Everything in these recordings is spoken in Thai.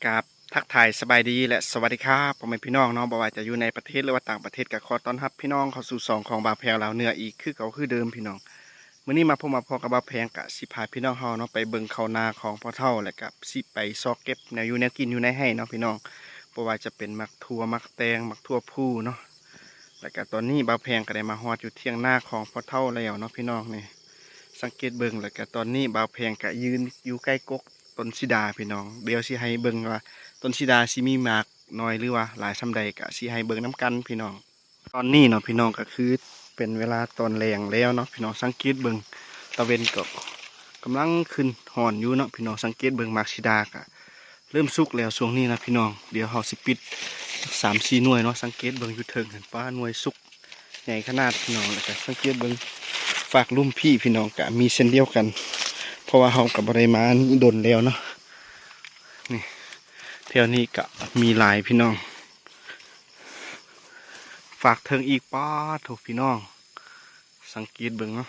กับทักทายสบายดีและสวัสดีครับผมเป็นพี่น้องเนาะบ่ว่าจะอยู่ในประเทศหรือว่าต่างประเทศก็ขอต้อนรับพี่น้องเข้าสู่สองของบาวแพงลาวเหนืออีกคือเก่าคือเดิมพี่น้องมื้อนี้มาพอกับบาวแพงกะสิพาพี่น้องเฮาเนาะไปเบิ่งข้าวนาของพ่อเฒ่าและกับสิไปซอกเก็บแนวอยู่แนวกินอยู่ในให้เนาะพี่น้องบ่ว่าจะเป็นมักทั่วมักแตงมักทั่วผู้เนาะและก็ตอนนี้บาวแพงก็ได้มาฮอดอยู่เที่ยงนาของพ่อเฒ่าแล้วเนาะพี่น้องนี่สังเกตเบิ่งแล้วก็ตอนนี้บาวแพงก็ยืนอยู่ใกล้กกต้นสิดาพี่น้องเดี๋ยวสิให้เบิ่งว่า ต้นชิดาสิมีหมากน้อยหรือว่าหลายซำใดกะสิให้เบิ่งน้ำกันพี่น้องตอนนี้เนาะพี่น้องก็คือเป็นเวลาตอนแรงแล้วเนาะพี่น้องสังเกตเบิ่งตะเวนก็กำลังขึ้นหอนอยู่เนาะพี่น้องสังเกตเบิ่งหมากชิดากะเริ่มสุกแล้วช่วงนี้นะพี่น้องเดี๋ยวเฮาสิปิด3-4หน่วยเนาะสังเกตเบิ่งอยู่เทิงเห็นป้าหน่วยสุกใหญ่ขนาดพี่น้องแล้วก็สังเกตเบิ่งฝากลุ่มพี่น้องกะมีเส้นเดียวกันเพราะว่าเฮากับบ่ได้มาดนแล้วเนาะนี่ แถวนี้ก็มีหลายพี่น้องฝากเทิงอีกป้าถูกพี่น้องสังเกตเบิ่งเนาะ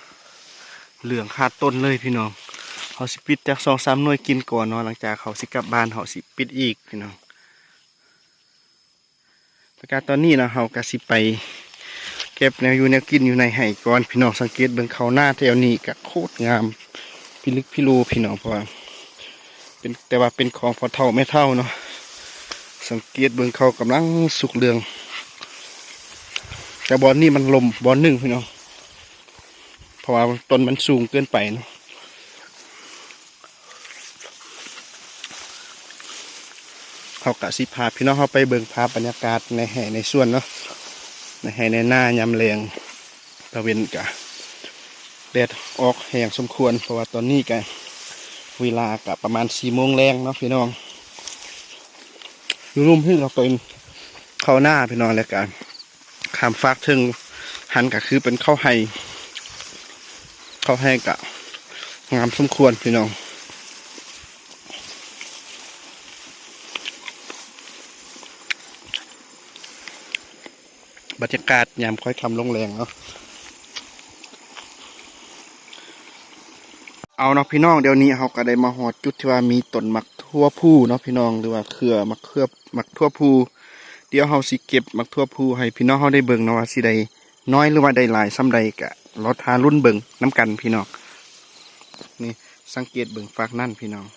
เหลืองขาดต้นเลยพี่น้องเขาสิปิดจาก2-3หน่วยกินก่อนเนาะหลังจากเขาสิกลับบ้านเขาสิปิดอีกพี่น้องประกาศตอนนี้นะเขาก็สิไปเก็บแนวอยู่แนวกินอยู่ในไห่ก่อนพี่น้องสังเกตเบิ่งเขาหน้าแถวนี้ก็โคตรงามพิลึกพิโลพี่น้องเพราะว่าเป็นแต่ว่าเป็นของพอเท่าไม่เท่าเนาะสังเกตเบิ่งเขากำลังสุกเหลืองแต่บอลนี่มันลมบอลหนึ่งพี่น้องเพราะว่าต้นมันสูงเกินไปเนาะเขากะสิพาพี่น้องเขาไปเบิ่งภาพบรรยากาศในแห่ในส่วนเนาะในแห่ในหน้ายามแรงตะเวนกะแดดออกแห้งสมควรเพราะว่าตอนนี้กะเวลากะประมาณ4 โมงแรงเนาะพี่น้องอยู่รุ่มที่เราเป็นเข้าหน้าพี่น้องแล้วกันขามฟากถึงหันก็คือเป็นข้าวไห้กะงามสมควรพี่น้องบรรยากาศยามค่อยคำลงแรงเนาะเอาเนาะพี่น้องเดี๋ยวนี้เขาก็ได้มาหอดจุดที่ว่ามีต้นมักทั่วผู้เนาะพี่น้องหรือว่าเครือมักทั่วผู้เดี๋ยวเขาสิเก็บมักทั่วผู้ให้พี่น้องเขาได้เบิ่งเนาะว่าสิได้น้อยหรือว่าได้หลายซ้ำใดกะรอทารุ่นเบิ่งน้ำกันพี่น้องนี่สังเกตเบิ่งฝากนั่นพี่น้อง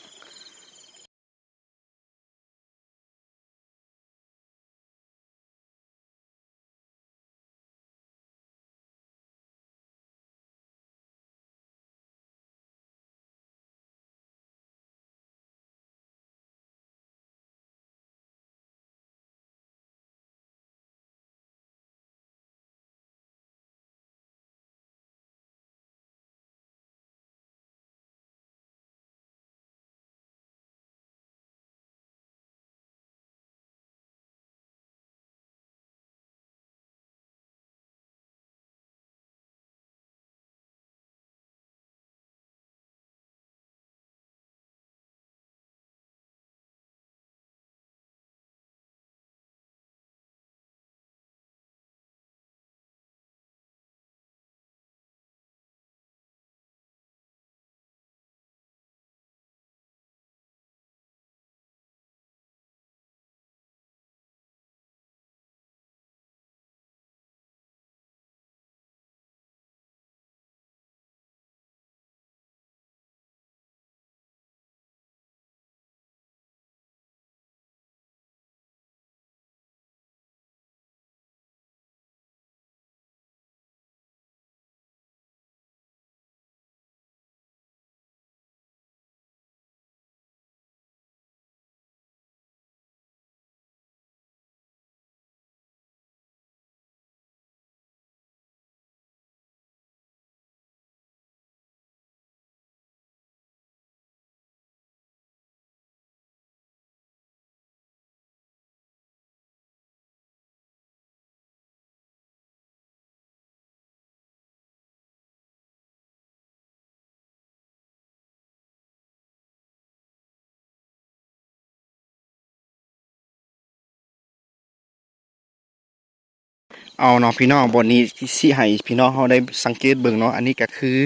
เอาเนาะพี่น้องบอนนี้สิให้พี่น้องเขาได้สังเกตเบิ่งเนาะอันนี้ก็คือ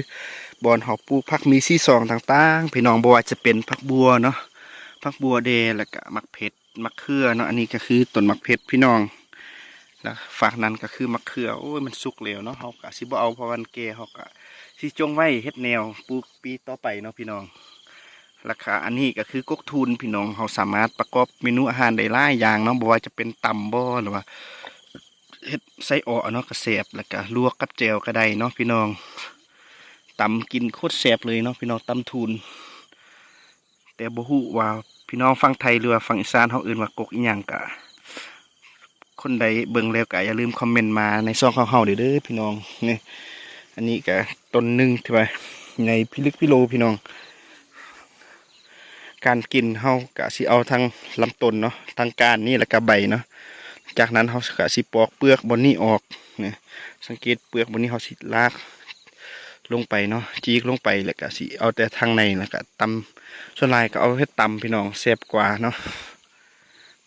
บอนเขาปลูกผักมีซี่ซองต่างๆพี่น้องบ่ว่าจะเป็นผักบัวเนาะ ผักบัวแดงแล้วก็มักเผ็ดมักเขือเนาะอันนี้ก็คือต้นมักเผ็ดพี่น้องแล้วฝากนั้นก็คือมักเขือโอ้ยมันสุกแล้วเนาะเฮาก็สิบ่เอาเพราะวันแก่เฮาก็สิจงไว้เฮ็ดแนวปลูกปีต่อไปเนาะพี่น้องราคาอันนี้ก็คือกกทุนพี่น้องเฮาสามารถประกอบเมนูอาหารได้หลายอย่างเนาะบ่ว่าจะเป็นตำบ่หรือว่าเฮ็ดไส้อ่อเนาะก็แซ่บแล้วก็ลวกกับแจ่วก็ได้เนาะพี่น้องตำกินโคตรแซ่บเลยเนาะพี่น้องตำทุนแต่บ่ฮู้ว่าพี่น้องฝั่งไทยหรือว่าฝั่งอีสานเฮาเอิ้นว่ากกอีหยังก็คนใดเบิ่งแล้วก็อย่าลืมคอมเมนต์มาในช่องของเฮาเด้อพี่น้องนี่อันนี้ก็ต้นหนึงที่ว่าในพิลึกพิโลพี่น้องการกินเฮาก็สิเอาทางลำต้นเนาะทางก้านนี่แล้วก็ใบเนาะจากนั้นเฮาก็สิปอกเปลือกบนนี้ออกนี่สังเกตเปลือกบนนี้เฮาสิลากลงไปเนาะจีกลงไปแล้วก็สิเอาแต่ทางในแล้วก็ตำส่วนหลายก็เอาเฮ็ดตำพี่น้องแซ่บกว่าเนาะ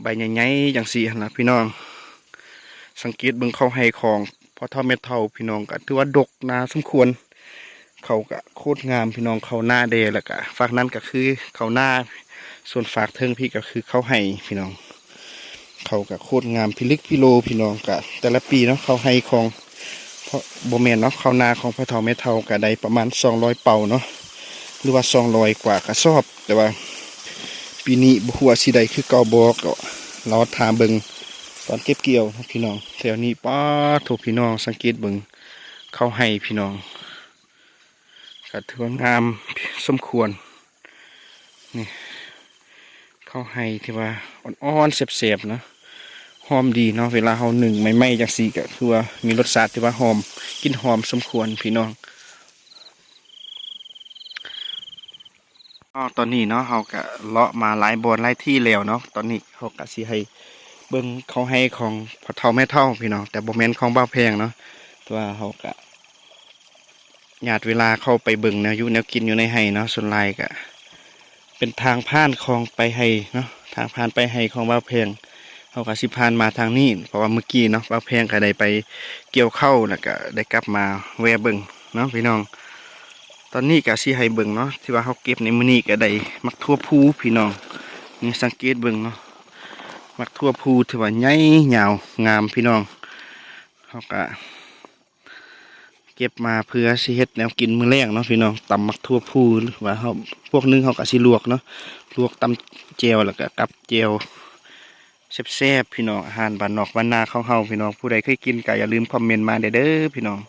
ใบใหญ่ๆจังซี่หั่นล่ะพี่น้องสังเกตเบิ่งเขาให้ของพอเท่าเม็ดเท่าพี่น้องก็ถือว่าดกนาสมควรเขาก็โคตรงามพี่น้องเขาหน้าเดแล้วก็ฝากนั้นก็คือเขาหน้าส่วนฝากเทิงพี่ก็คือเขาให้พี่น้องเขาก็โคตรงามพิลึกพิโลพี่น้องก็แต่ละปีเนาะเขาให้ของเพราะโบแมนเนาะเขาหน้าของพอเท่าเม็ดเท่าก็ได้ประมาณ200เป่าเนาะหรือว่า200กว่ากระสอบแต่ว่าปีนี้บ่ฮู้ว่าสิได้คือเก่าบ่ก็เราถามเบิ่งตอนเก็บเกี่ยวพี่น้องแถวนี้ป้าถูกพี่น้องสังเกตเบิ่งเขาให้พี่น้องก็ถือว่างามสมควรนี่เขาให้ที่ว่าอ่อนๆเสียบๆนะหอมดีเนาะเวลาเขาหนึ่งไม่ๆจังซี่ก็คือว่ามีรสชาติที่ว่าหอมกินหอมสมควรพี่น้องตอนนี้เนาะเขาก็เลาะมาหลายบอนหลายที่แล้วเนาะตอนนี้เขาก็สิให้เบิ่งเขาให้ของพ่อเฒ่าแม่เฒ่าพี่น้องแต่บ่แม่นของบ่าวแพงเนาะตัวเขาก็ญาติเวลาเข้าไปเบิ่งแนวอยู่แนวกินอยู่ในไห้เนาะส่วนหลายก็เป็นทางผ่านคลองไปไห้เนาะทางผ่านไปไห้ของบ่าวแพงเขาก็สิผ่านมาทางนี้เพราะว่าเมื่อกี้เนาะบ่าวแพงก็ได้ไปเกี่ยวข้าวแล้วก็ได้กลับมาแวะเบิ่งเนาะพี่น้องตอนนี้ก็สิให้เบิ่งเนาะที่ว่าเขาเก็บในมื้อนี้ก็ได้มักทั่วภูพี่น้องนี่สังเกตเบิ่งเนาะมักทั่วภูถือว่าใหญ่ยาวงามพี่น้องเขาก็เก็บมาเพื่อสิเฮ็ดแนวกินมื้อแรกเนาะพี่น้องตำมักทั่วภูหรือว่าเขาพวกนึงเขาก็สิลวกเนาะลวกตำแจ่วแล้วก็กับแจ่วแซ่บๆพี่น้องอาหารบ้านนอกบ้านนาของเฮาพี่น้องผู้ใดเคยกินก็อย่าลืมคอมเมนต์มาเด้อพี่น้อง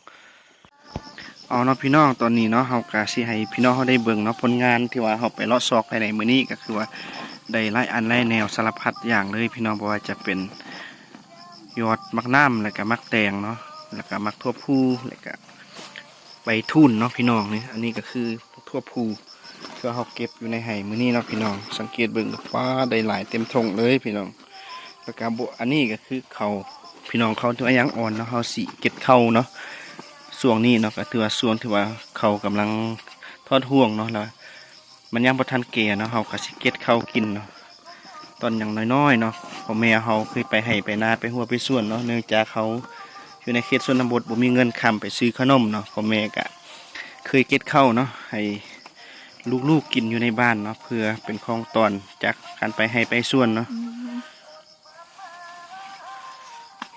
เอาเนาะพี่น้องตอนนี้เนาะเฮาก็สิให้พี่น้องเฮาได้เบิ่งเนาะผลงานที่ว่าเฮาไปเลาะซอกภายในมื้อนี้ก็คือว่าได้หลายอันหลายแนวสารพัดอย่างเลยพี่น้องบ่ว่าจะเป็นยอดมักน้ำแล้วก็มักแตงเนาะแล้วก็มักทั่วภูแล้วก็ใบทุ่นเนาะพี่น้องนี่อันนี้ก็คือทั่วภูที่ว่าเฮาเก็บอยู่ในไห่มื้อนี้เนาะพี่น้องสังเกตเบิ่งฟ้าได้หลายเต็มทงเลยพี่น้องแล้วก็บ่อันนี้ก็คือเขาพี่น้องเขาที่ว่ายังอ่อนเนาะเฮาสิเก็บเข้าเนาะช่วงนี้เนาะก็ถือว่าช่วงที่ว่าเขากำลังทอดห่วงเนาะแล้วมันยังบ่ทันแก่เนาะเฮาก็สิเก็บเข้ากินเนาะตอนอย่างน้อยๆเนาะพ่อแม่เฮาเคยไปให้ไปนาไปหัวไปสวนเนาะเนื่องจากเขาอยู่ในเขตชนบทบ่มีเงินค้ำไปซื้อขนมเนาะพ่อแม่ก็เคยเก็บเข้าเนาะให้ลูกๆกินอยู่ในบ้านเนาะเพื่อเป็นของตอนจากการไปให้ไปสวนเนาะ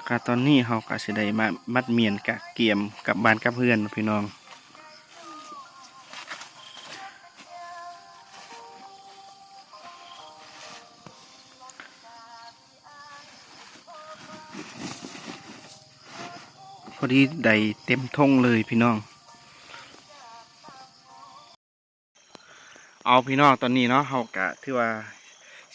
ก็ตอนนี้เฮาก็สิได้มามัดเมียนกะเกียมกับบ้านกับเพื่อนพี่น้องพอดีได้เต็มทงเลยพี่น้องเอาพี่น้องตอนนี้เนาะเฮากะที่ว่า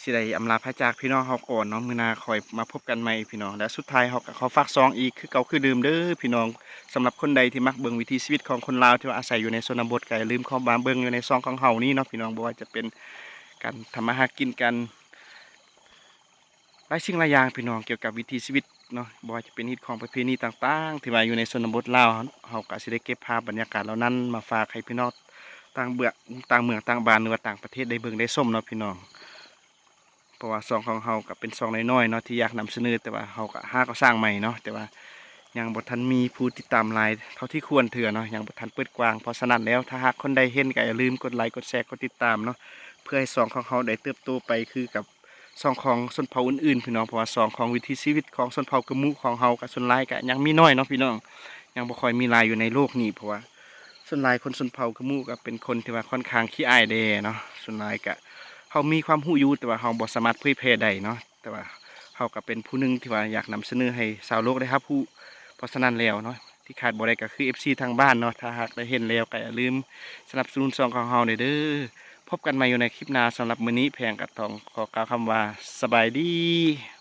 สิได้อำลาพระจากพี่น้องเฮาก่อนเนาะมื้อหน้าคอยมาพบกันใหม่พี่น้องและสุดท้ายเฮาก็ขอฝากซองอีกคือเก่าคือเดิมเด้อพี่น้องสำหรับคนใดที่มักเบิ่งวิถีชีวิตของคนลาวที่ว่าอาศัยอยู่ในชนบทก็อย่าลืมเข้ามาเบิ่งอยู่ในซองของเฮานี่เนาะพี่น้องบ่ว่าจะเป็นการทำมาหากินกันหลายสิ่งหลายอย่างพี่น้องเกี่ยวกับวิถีชีวิตเนาะบ่ว่าจะเป็นฮิตของประเพณีต่างๆที่ว่าอยู่ในชนบทลาวเฮาก็สิได้เก็บภาพบรรยากาศเหล่านั้นมาฝากให้พี่น้องต่างเมืองต่างบ้านหรือว่าต่างประเทศได้เบิ่งได้ชมเนาะพี่น้องเพราะว่าซองของเฮาก็เป็นซองน้อยๆเนาะที่อยากนำเสนอแต่ว่าเฮาก็ก็สร้างใหม่เนาะแต่ว่ายังบ่ทันมีผู้ติดตามหลายเท่าที่ควรเถื่อเนาะยังบ่ทันเปิดกว้างเพราะฉะนั้นแล้วถ้าหากคนใดเห็นก็อย่าลืมกดไลค์กดแชร์กดติดตามเนาะ เพื่อให้ซองของเขาได้เติบโตไปคือกับซองของชนเผ่าอื่นๆพี่น้องเพราะว่าซองของวิถีชีวิตของชนเผ่ากะมุของเฮากับชนหลายก็ยังมีน้อยเนาะพี่น้องยังบ่ค่อยมีหลายอยู่ในโลกนี้เพราะว่าส่วนหลายคนชนเผ่ากะมุก็เป็นคนที่ว่าค่อนข้างขี้อายแดเนาะส่วนหลายก็เฮามีความรู้อยู่แต่ว่าเฮาบ่สามารถเผยแพร่ได้เนาะแต่ว่าเฮาก็เป็นผู้หนึงที่ว่าอยากนำเสนอให้ชาวโลกได้รับรู้เพราะฉะนั้นแล้วเนาะที่ขาดบ่ได้ก็คือ FC ทางบ้านเนาะถ้าหากได้เห็นแล้วก็อย่าลืมสนับสนุนซองของเฮาเด้อ พบกันใหม่อยู่ในคลิปหน้าสำหรับมื้อนี้แพงกับทองขอกล่าวคำว่าสบายดี